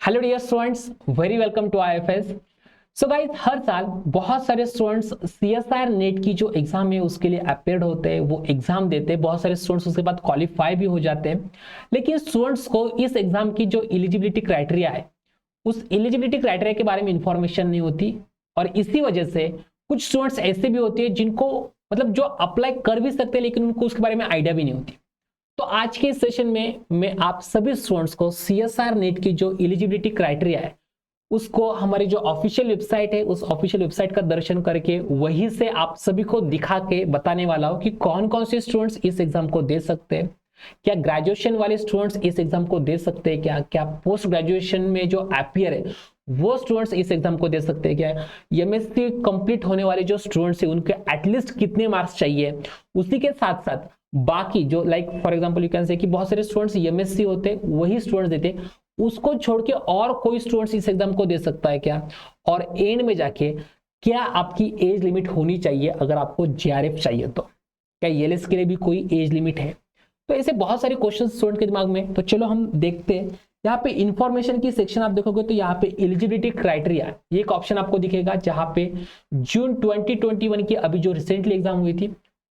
Hello dear students, very welcome to IFS. So guys, हर साल बहुत सारे स्टूडेंट्स सीएसआर नेट की जो एग्जाम है उसके लिए अपेयर्ड होते हैं, वो एग्जाम देते हैं। बहुत सारे स्टूडेंट्स उसके बाद क्वालिफाई भी हो जाते हैं। लेकिन स्टूडेंट्स को इस एग्जाम की जो एलिजिबिलिटी क्राइटेरिया है, उस एलिजिबिलिटी क्राइटेरिया के बारे में इंफॉर्मेशन नहीं होती। और इसी वजह से कुछ स्टूडेंट्स ऐसे भी होते हैं जिनको मतलब जो अप्लाई कर भी सकते हैं लेकिन उनको उसके बारे में आइडिया भी नहीं होती। तो आज के सेशन में मैं आप सभी स्टूडेंट्स को सीएसआर नेट की जो एलिजिबिलिटी क्राइटेरिया है उसको हमारी जो ऑफिशियल वेबसाइट है उस ऑफिशियल वेबसाइट का दर्शन करके वहीं से आप सभी को दिखा के बताने वाला हूं कि कौन कौन से स्टूडेंट्स इस एग्जाम को दे सकते हैं। क्या ग्रेजुएशन वाले स्टूडेंट्स इस एग्जाम को दे सकते हैं, क्या क्या पोस्ट ग्रेजुएशन में जो अपियर है वो स्टूडेंट्स इस एग्जाम को दे सकते हैं, क्या एमएससी कंप्लीट होने वाले जो स्टूडेंट्स हैं उनके एटलीस्ट कितने मार्क्स चाहिए। उसी के साथ साथ बाकी जो like for example you can say कि बहुत सारे स्टूडेंट्स एमएससी होते वही स्टूडेंट्स देते, उसको छोड़ के और कोई स्टूडेंट्स इस एग्जाम को दे सकता है क्या। और एंड में जाके क्या आपकी एज लिमिट होनी चाहिए अगर आपको जेआरएफ चाहिए तो, क्या एलएस के लिए भी कोई एज लिमिट है। तो ऐसे बहुत सारे क्वेश्चन स्टूडेंट के दिमाग में। तो चलो हम देखते हैं। यहाँ पे इंफॉर्मेशन की सेक्शन आप देखोगे तो यहाँ पे एलिजिबिलिटी क्राइटेरिया ये एक ऑप्शन आपको दिखेगा जहां पे जून 2021 की अभी जो रिसेंटली एग्जाम हुई थी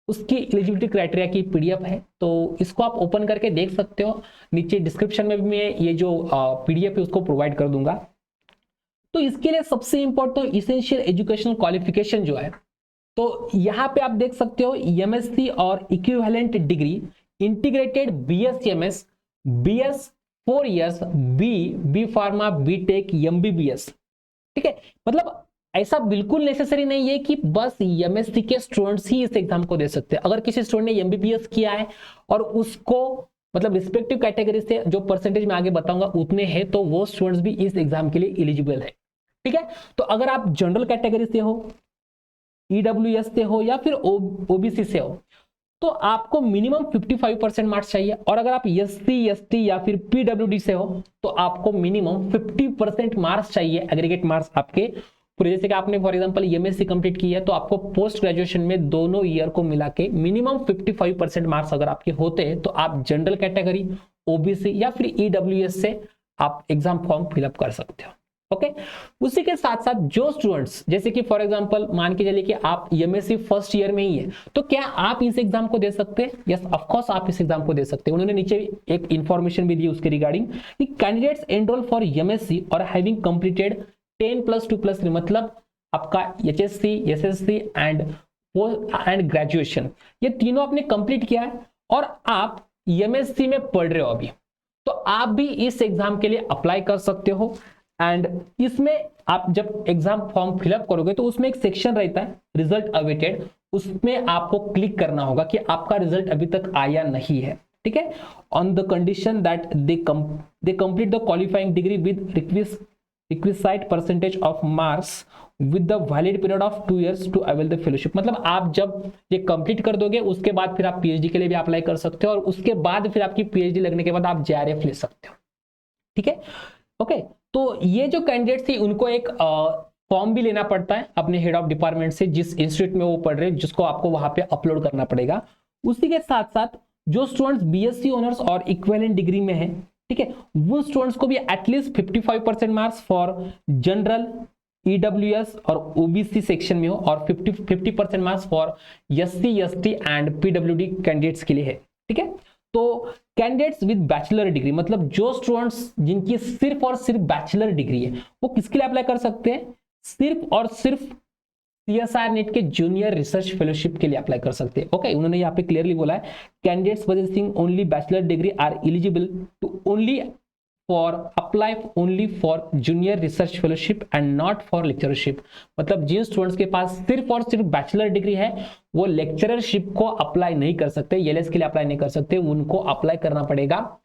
उसकी एलिजिबिलिटी क्राइटेरिया की पीडीएफ है। तो इसको आप ओपन करके देख सकते हो। नीचे डिस्क्रिप्शन में भी मैं ये जो पीडीएफ है उसको प्रोवाइड कर दूंगा। तो इसके लिए सबसे इंपॉर्टेंट तो इसेंशियल एजुकेशनल क्वालिफिकेशन जो है, तो यहाँ पे आप देख सकते हो एमएससी और equivalent degree integrated BS MS, BS 4 years, B pharma, BTech, MBBS. ठीक है, मतलब ऐसा बिल्कुल नेसेसरी नहीं है कि बस एमएससी के स्टूडेंट्स ही इस एग्जाम को दे सकते हैं। अगर किसी स्टूडेंट ने एमबीबीएस किया है और उसको मतलब रिस्पेक्टिव कैटेगरी से जो परसेंटेज मैं आगे बताऊंगा उतने हैं तो वो स्टूडेंट्स भी इस एग्जाम के लिए एलिजिबल है। ठीक है, तो अगर आप जनरल कैटेगरी से हो, ईडब्ल्यूएस से हो या फिर ओबीसी से हो तो आपको मिनिमम 55% मार्क्स चाहिए। और अगर आप एससी एसटी या फिर पीडब्ल्यूडी से हो तो आपको मिनिमम 50% मार्क्स चाहिए, एग्रीगेट मार्क्स आपके पूरे। जैसे कि आपने फॉर एग्जांपल एमएससी कंप्लीट की है तो आपको पोस्ट ग्रेजुएशन में दोनों ईयर को मिला के मिनिमम 55% मार्क्स अगर आपके होते हैं तो आप जनरल कैटेगरी, ओबीसी या फिर ईडब्ल्यूएस से आप एग्जाम फॉर्म फिलअप कर सकते हो। ओके, उसी के साथ साथ जो स्टूडेंट्स जैसे कि फॉर एग्जांपल मान के चलिए कि आप एमएससी फर्स्ट ईयर में ही है तो क्या आप इस एग्जाम को दे सकते हैं? यस, ऑफ कोर्स आप इस एग्जाम को दे सकते हैं। उन्होंने नीचे एक इंफॉर्मेशन भी दी उसके रिगार्डिंग कि कैंडिडेट्स एनरोल फॉर एमएससी और हैविंग कंप्लीटेड 10+2+3 मतलब आपका एचएससी, एसएससी एंड ग्रेजुएशन ये तीनों आपने कंप्लीट किया है और आप एमएससी में पढ़ रहे हो अभी, तो आप भी इस एग्जाम के लिए अप्लाई कर सकते हो। एंड इसमें आप जब एग्जाम फॉर्म फिलअप करोगे तो उसमें एक सेक्शन रहता है रिजल्ट अवेटेड, उसमें आपको क्लिक करना होगा कि आपका रिजल्ट अभी तक आया नहीं है। ठीक है, on the condition that they complete the qualifying degree with requisite percentage of marks with the valid period of 2 years to avail the fellowship. मतलब आप जब ये कंप्लीट कर दोगे उसके बाद फिर आप पीएचडी के लिए भी अप्लाई कर सकते हो और उसके बाद फिर आपकी पीएचडी लगने के बाद आप जेआरएफ ले सकते हो। ठीक है, ओके। तो ये जो कैंडिडेट थी उनको एक फॉर्म भी लेना पड़ता है अपने हेड ऑफ डिपार्टमेंट से जिस इंस्टीट्यूट में वो पढ़ रहे हैं, जिसको आपको वहां पे अपलोड करना पड़ेगा। उसी के साथ साथ जो स्टूडेंट्स बीएससी ऑनर्स और इक्विवेलेंट डिग्री में है, ठीक है, वो स्टूडेंट्स को भी at least 55% marks for general, EWS और ओबीसी सेक्शन में हो और 50% marks for SC ST and PWD candidates के लिए है। ठीक है, तो कैंडिडेट्स विद बैचलर डिग्री मतलब जो स्टूडेंट्स जिनकी सिर्फ और सिर्फ बैचलर डिग्री है वो किसके लिए अप्लाई कर सकते हैं? सिर्फ और सिर्फ सीएसआर नेट के जूनियर रिसर्च फेलोशिप के लिए अप्लाई कर सकते हैं। ओके, उन्होंने यहाँ पे क्लियरली बोला है candidates possessing only bachelor degree are eligible to only for apply only for junior research fellowship and not for lectureship. मतलब जिन स्टूडेंट्स के पास सिर्फ और सिर्फ बैचलर डिग्री है वो लेक्चरशिप को अप्लाई नहीं कर सकते, एलएस के लिए अप्लाई नहीं कर सकते, उनको अप्लाई करना पड़ेगा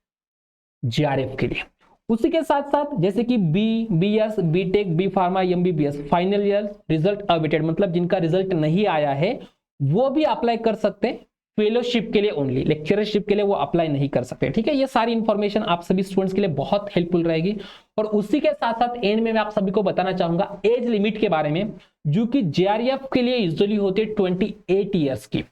जेआरएफ के लिए। उसी के साथ साथ जैसे कि BS, BTech, B pharma, MBBS final year result awaited मतलब जिनका रिजल्ट नहीं आया है वो भी अप्लाई कर सकते हैं फेलोशिप के लिए ओनली, लेक्चरशिप के लिए वो अप्लाई नहीं कर सकते। ठीक है, ये सारी इंफॉर्मेशन आप सभी स्टूडेंट्स के लिए बहुत हेल्पफुल रहेगी। और उसी के साथ साथ एंड में मैं आप सभी को बताना चाहूंगा एज लिमिट के बारे में, जो कि जेआरएफ के लिए यूजुअली होती है 28 ईयर्स की।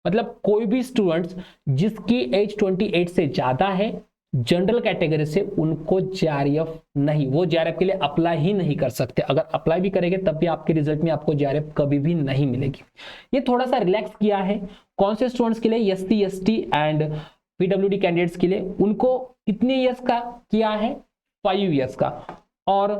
मतलब कोई भी स्टूडेंट्स जिसकी एज 28 से ज्यादा है जनरल कैटेगरी से उनको जेआरएफ नहीं, वो जेआरएफ के लिए अप्लाई ही नहीं कर सकते। अगर अप्लाई भी करेंगे तब भी आपके रिजल्ट में आपको जेआरएफ कभी भी नहीं मिलेगी। ये थोड़ा सा रिलैक्स किया है कौन से स्टूडेंट्स के लिए, SC ST and PWD candidates के लिए। उनको कितने ईयर्स का किया है, 5 ईयर्स का, और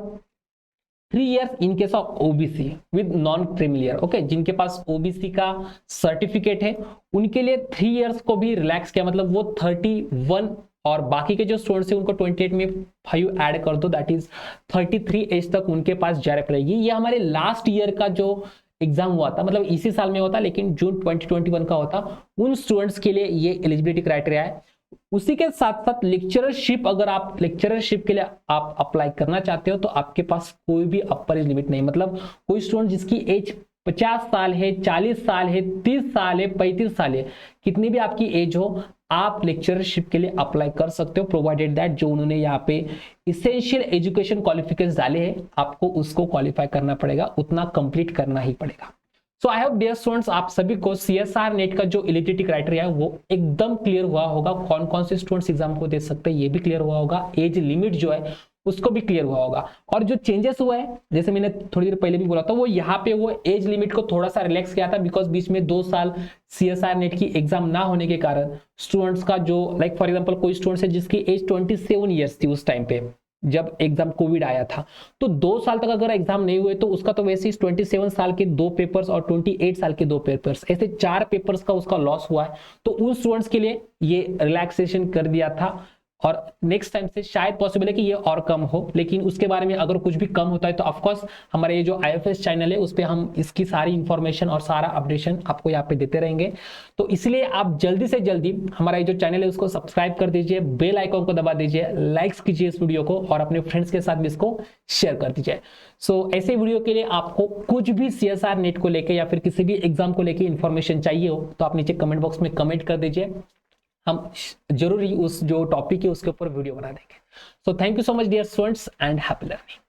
3 years in case of OBC with non creamy layer. Okay, जिनके पास ओबीसी का सर्टिफिकेट है उनके लिए 3 ईयर्स को भी रिलैक्स किया, मतलब वो 31, और बाकी के जो स्टूडेंट्स हैं उनको 28 में 5 ऐड कर दो, दैट इज 33 एज तक उनके पास जेआरएफ रहेगी। ये हमारे लास्ट ईयर का जो एग्जाम हुआ था, मतलब इसी साल में होता लेकिन जून 2021 का होता, उन स्टूडेंट्स के लिए ये एलिजिबिलिटी क्राइटेरिया है। उसी के साथ साथ लेक्चरशिप, अगर आप लेक्चरशिप के लिए आप अप्लाई करना चाहते हो तो आपके पास कोई भी अपर एज लिमिट नहीं, मतलब कोई स्टूडेंट जिसकी एज 50 साल है, 40 साल है, 30 साल है, 35 साल है, कितनी भी आपकी एज हो, आप लेक्चरशिप के लिए अप्लाई कर सकते हो, प्रोवाइडेड दैट जो उन्होंने यहाँ पे इसेंशियल एजुकेशन क्वालिफिकेशंस डाले हैं आपको उसको क्वालिफाई करना पड़ेगा, उतना कंप्लीट करना ही पड़ेगा। सो आई होप डियर स्टूडेंट्स आप सभी को सीएसआर नेट का जो एलिजिबिलिटी क्राइटेरिया है वो एकदम क्लियर हुआ होगा, कौन कौन से स्टूडेंट्स एग्जाम को दे सकते हैं ये भी क्लियर हुआ होगा, एज लिमिट जो है उसको भी क्लियर हुआ होगा। और जो चेंजेस हुआ है जैसे मैंने थोड़ी देर पहले भी बोला था, वो यहाँ पे वो एज लिमिट को थोड़ा सा रिलैक्स किया था, बिकॉज बीच में 2 साल सीएसआर नेट की एग्जाम ना होने के कारण स्टूडेंट्स का जो लाइक फॉर एग्जांपल कोई स्टूडेंट्स है जिसकी एज 27 ईयर्स थी उस टाइम पे जब एग्जाम कोविड आया था, तो 2 साल तक अगर एग्जाम नहीं हुए तो उसका तो वैसे ही 27 साल के 2 पेपर्स और 28 साल के 2 पेपर्स, ऐसे 4 पेपर्स का उसका लॉस हुआ है। तो उन स्टूडेंट्स के लिए ये रिलैक्सेशन कर दिया था, और नेक्स्ट टाइम से शायद पॉसिबल है कि ये और कम हो, लेकिन उसके बारे में अगर कुछ भी कम होता है तो ऑफकोर्स हमारे ये जो आईएफएस चैनल है उस पर हम इसकी सारी इंफॉर्मेशन और सारा अपडेशन आपको यहाँ पे देते रहेंगे। तो इसलिए आप जल्दी से जल्दी हमारा ये जो चैनल है उसको सब्सक्राइब कर दीजिए, बेल आइकन को दबा दीजिए, लाइक्स कीजिए इस वीडियो को और अपने फ्रेंड्स के साथ भी इसको शेयर कर दीजिए। सो ऐसे वीडियो के लिए आपको कुछ भी सीएसआर नेट को लेकर या फिर किसी भी एग्जाम को लेकर इंफॉर्मेशन चाहिए हो तो आप नीचे कमेंट बॉक्स में कमेंट कर दीजिए, हम जरूर ही उस जो टॉपिक है उसके ऊपर वीडियो बना देंगे। So thank you so much dear students and happy learning.